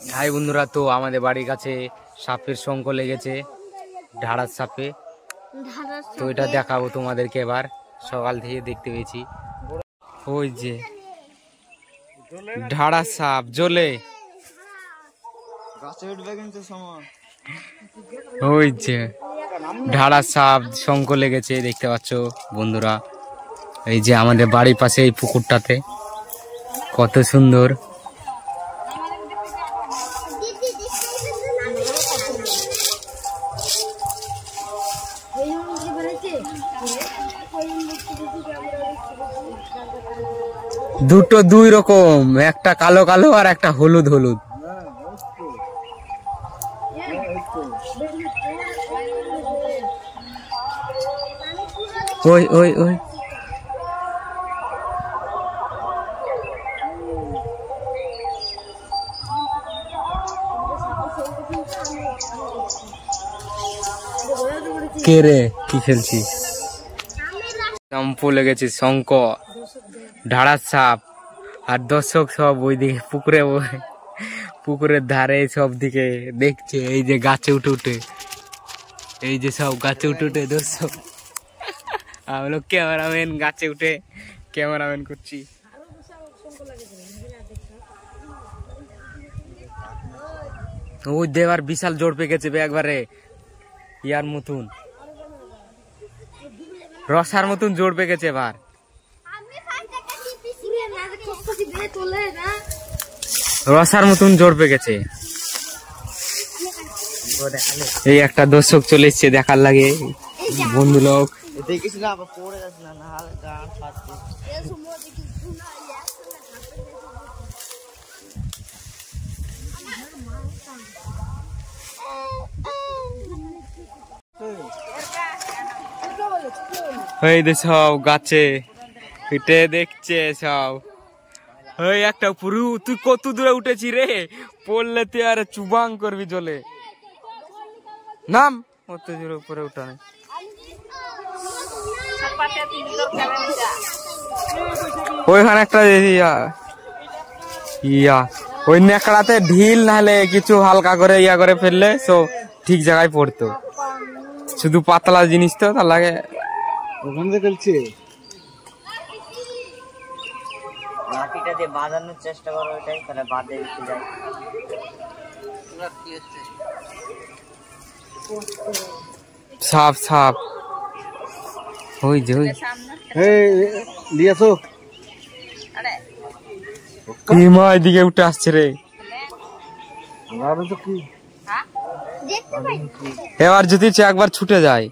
High বন্ধুরা, তো আমাদের বাড়ির কাছে সাপের সংখ লেগেছে, ঢাড়ার সাপে। তো এটা দেখাবো তোমাদেরকে। এবার সকাল থেকে দেখতে পেয়েছি, ওই যে ঢাড়ার সাপ জ্বলে, ওই যে ঢাড়ার সাপ সংখ লেগেছে দেখতে পাচ্ছ বন্ধুরা। এই যে আমাদের বাড়ির পাশে এই পুকুরটাতে কত সুন্দর। দুটো দুই রকম, একটা কালো কালো আর একটা হলুদ হলুদ। ওই ওই ওই কে রে, কি খেলছিস? চম্পু লেগেছে, শঙ্খ, ঢাড়ার সাপ আর দর্শক সব ওইদিকে পুকুরের ধারে সব দিকে দেখছে। এই যে গাছে উঠে উঠে, এই যে সব গাছে উঠে উঠে দর্শক। আমরা ক্যামেরাম্যান গাছে উঠে ক্যামেরাম্যান করছি। ওই দেওয়ার বিশাল জোর পেয়ে গেছে একবারে, ইয়ার মতন, রসার মতন জোর পেয়ে গেছে এবার। রসার মতন জোর পেয়ে গেছে। এই একটা দর্শক চলে এসছে দেখার লাগে, বন্ধু লোক। এই যে সব গাছে পিঠে দেখছে সব। ওই একটা পুরু, তুই কত দূরে উঠেছি রে, পড়লে তুই আর চুবাং করবি জলে। নাম কত দূরে উপরে উঠা নেই। ওইখানে একটা ইয়া ওই নেকড়াতে ঢিল নাহলে কিছু হালকা করে ইয়া করে ফেললে সো ঠিক জায়গায় পড়তো। শুধু পাতলা জিনিস তো তার লাগে ওখান থেকে ফেলছে। লাঠিটা দিয়ে বাঁধানোর চেষ্টা করো, ওইটাই তাহলে বাঁধে উঠে যায়। সাপ সাপ ওই যে ওই লিয়াছো কি মা এদিকে উঠে আসছে রে। এবার যদি একবার ছুটে যায়